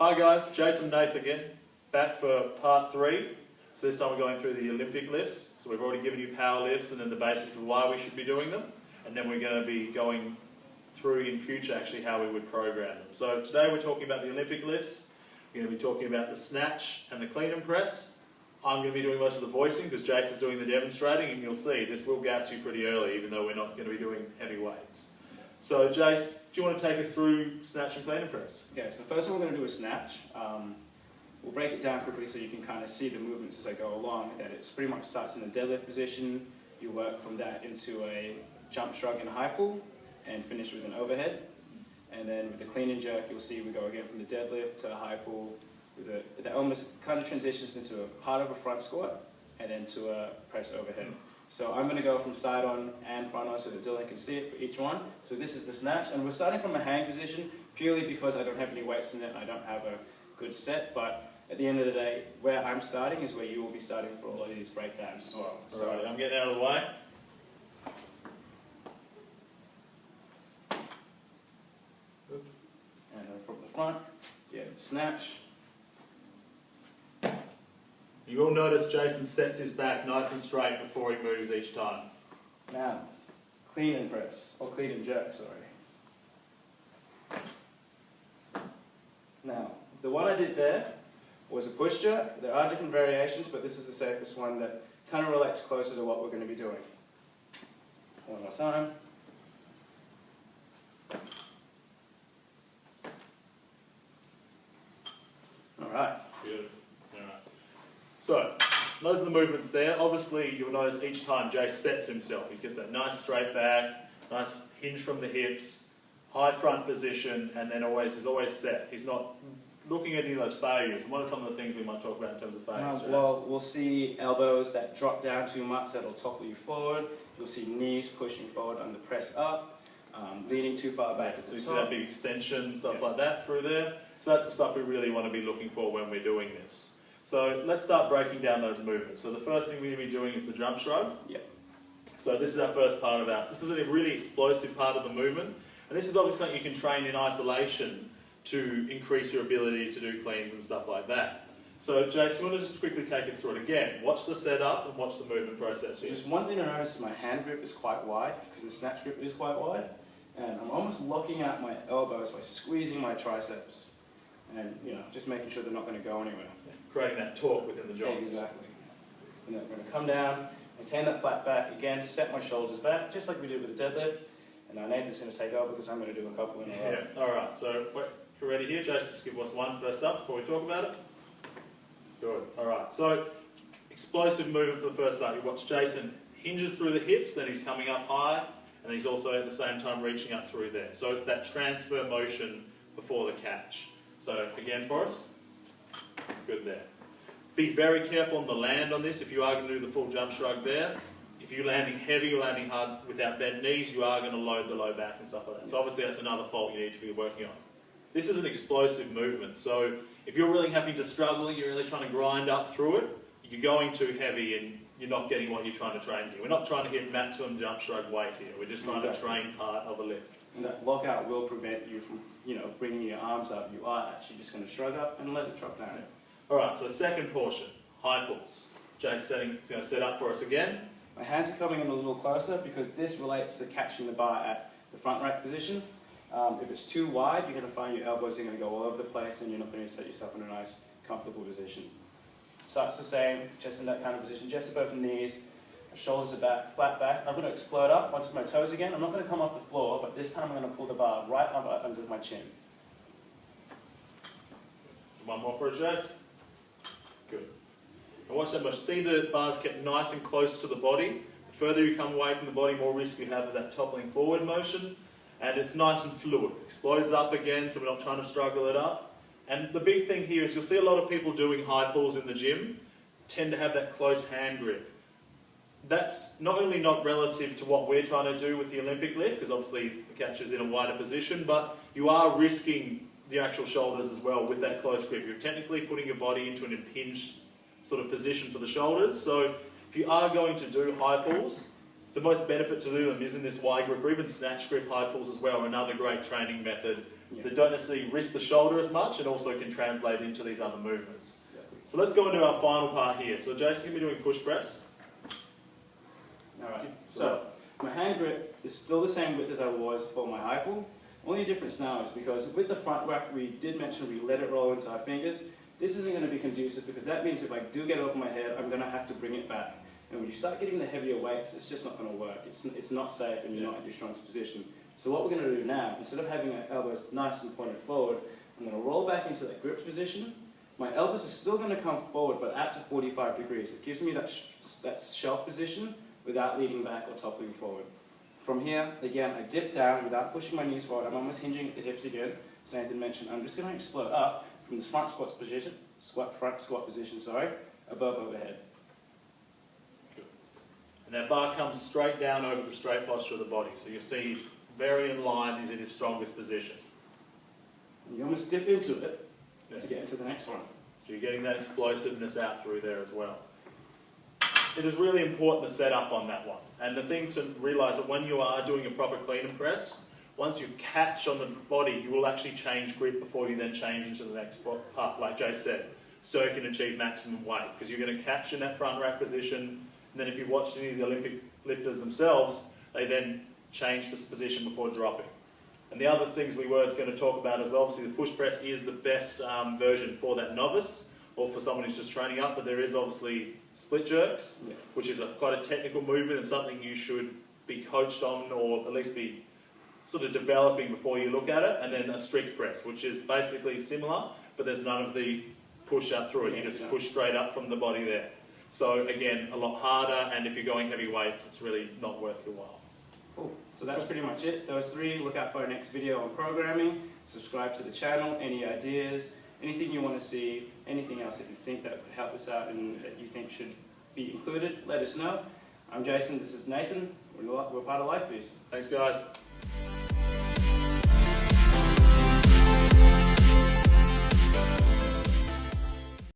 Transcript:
Hi guys, Jason Nath again, back for part 3. So this time we're going through the Olympic lifts. So we've already given you power lifts and then the basics of why we should be doing them. And then we're going to be going through in future actually how we would program them. So today we're talking about the Olympic lifts. We're going to be talking about the snatch and the clean and press. I'm going to be doing most of the voicing because Jason's doing the demonstrating, and you'll see this will gas you pretty early even though we're not going to be doing heavy weights. So Jace, do you want to take us through snatch and clean and press? Okay, so the first one we're going to do is snatch. We'll break it down quickly so you can kind of see the movements as I go along. That it pretty much starts in the deadlift position. You work from that into a jump shrug and high pull, and finish with an overhead. And then with the clean and jerk, you'll see we go again from the deadlift to a high pull. That almost kind of transitions into a part of a front squat, and then to a press overhead. So I'm going to go from side on and front on so that Dylan can see it for each one. So this is the snatch, and we're starting from a hang position purely because I don't have any weights in it. I don't have a good set, but at the end of the day, where I'm starting is where you will be starting for all of these breakdowns as well. So right, I'm getting out of the way. And then from the front, get the snatch. You will notice Jason sets his back nice and straight before he moves each time. Now, clean and press, or clean and jerk, sorry. Now, the one I did there was a push jerk. There are different variations, but this is the safest one that kind of relates closer to what we're going to be doing. One more time. All right. Good. All right. So, those are the movements there. Obviously, you'll notice each time Jace sets himself. He gets that nice straight back, nice hinge from the hips, high front position, and then he's always set. He's not looking at any of those failures. And what are some of the things we might talk about in terms of failures? Well, we'll see elbows that drop down too much, that'll topple you forward. You'll see knees pushing forward on the press up, leaning too far back at the top. So you see that big extension, stuff like that through there. So that's the stuff we really want to be looking for when we're doing this. So let's start breaking down those movements. So the first thing we're going to be doing is the jump shrug. Yep. So this is our first part this is a really explosive part of the movement. And this is obviously something you can train in isolation to increase your ability to do cleans and stuff like that. So Jason, you want to just quickly take us through it again. Watch the setup and watch the movement process here. Just one thing to notice is my hand grip is quite wide because the snatch grip is quite wide. And I'm almost locking out my elbows by squeezing my triceps. And, just making sure they're not going to go anywhere. Creating that torque within the joints. Exactly. And then I'm going to come down, maintain that flat back again, set my shoulders back, just like we did with the deadlift. And now Nathan's going to take over because I'm going to do a couple in a row. Yeah, alright, so you're ready here, Jason, just give us one first up before we talk about it. Good, alright, so explosive movement for the first up. You watch Jason hinges through the hips, then he's coming up high, and he's also at the same time reaching up through there. So it's that transfer motion before the catch. So again for us, good there. Be very careful on the land on this if you are going to do the full jump shrug there. If you're landing heavy or landing hard without bent knees, you are going to load the low back and stuff like that. So obviously that's another fault you need to be working on. This is an explosive movement, so if you're really having to struggle, you're really trying to grind up through it, you're going too heavy and you're not getting what you're trying to train here. We're not trying to hit maximum jump shrug weight here, we're just trying to train part of a lift. And that lockout will prevent you from, bringing your arms up. You are actually just going to shrug up and let it drop down. Yeah. Alright, so second portion, high pulls. Jay's going to set up for us again. My hands are coming in a little closer because this relates to catching the bar at the front rack position. If it's too wide, you're going to find your elbows are going to go all over the place and you're not going to set yourself in a nice, comfortable position. Starts the same, just in that kind of position, just above the knees, shoulders are back, flat back. I'm going to explode up onto my toes again. I'm not going to come off the floor, but this time I'm going to pull the bar right up under my chin. One more for a chest. Good. And watch that much. See the bars kept nice and close to the body. The further you come away from the body, more risk you have of that toppling forward motion. And it's nice and fluid. Explodes up again, so we're not trying to struggle it up. And the big thing here is you'll see a lot of people doing high pulls in the gym tend to have that close hand grip. That's not only not relative to what we're trying to do with the Olympic lift, because obviously the catch is in a wider position, but you are risking the actual shoulders as well with that close grip. You're technically putting your body into an impinged sort of position for the shoulders. So if you are going to do high pulls, the most benefit to do them is in this wide grip, or even snatch grip high pulls as well, another great training method that don't necessarily risk the shoulder as much and also can translate into these other movements. Exactly. So let's go into our final part here. So Jason's going to be doing push press. Alright, so my hand grip is still the same width as I was for my high pull. Only difference now is because with the front rack we did mention we let it roll into our fingers. This isn't going to be conducive because that means if I do get over my head, I'm going to have to bring it back. And when you start getting the heavier weights, it's just not going to work. It's not safe and you're not in your strongest position. So what we're going to do now, instead of having our elbows nice and pointed forward, I'm going to roll back into that gripped position. My elbows are still going to come forward, but out to 45 degrees. It gives me that shelf position without leaning back or toppling forward. From here, again, I dip down without pushing my knees forward. I'm almost hinging at the hips again. As Nathan mentioned, I'm just going to explode up from this front squat position, above overhead. Good. And that bar comes straight down over the straight posture of the body. So you'll see he's very in line, he's in his strongest position. And you almost dip into it to get into the next one. So you're getting that explosiveness out through there as well. It is really important to set up on that one. And the thing to realise that when you are doing a proper clean and press, once you catch on the body, you will actually change grip before you then change into the next part, like Jay said, so you can achieve maximum weight. Because you're going to catch in that front rack position, and then if you've watched any of the Olympic lifters themselves, they then change this position before dropping. And the other things we were going to talk about as well, obviously the push press is the best version for that novice, or for someone who's just training up, but there is obviously split jerks, which is quite a technical movement and something you should be coached on, or at least be sort of developing before you look at it, and then a strict press, which is basically similar, but there's none of the push up through it. You just push straight up from the body there. So again, a lot harder, and if you're going heavy weights, it's really not worth your while. Cool. So that's pretty much it. Those three. Look out for our next video on programming. Subscribe to the channel. Any ideas, anything you want to see, anything else that you think that would help us out and that you think should be included, let us know. I'm Jason. This is Nathan. We're part of Life Piece. Thanks, guys.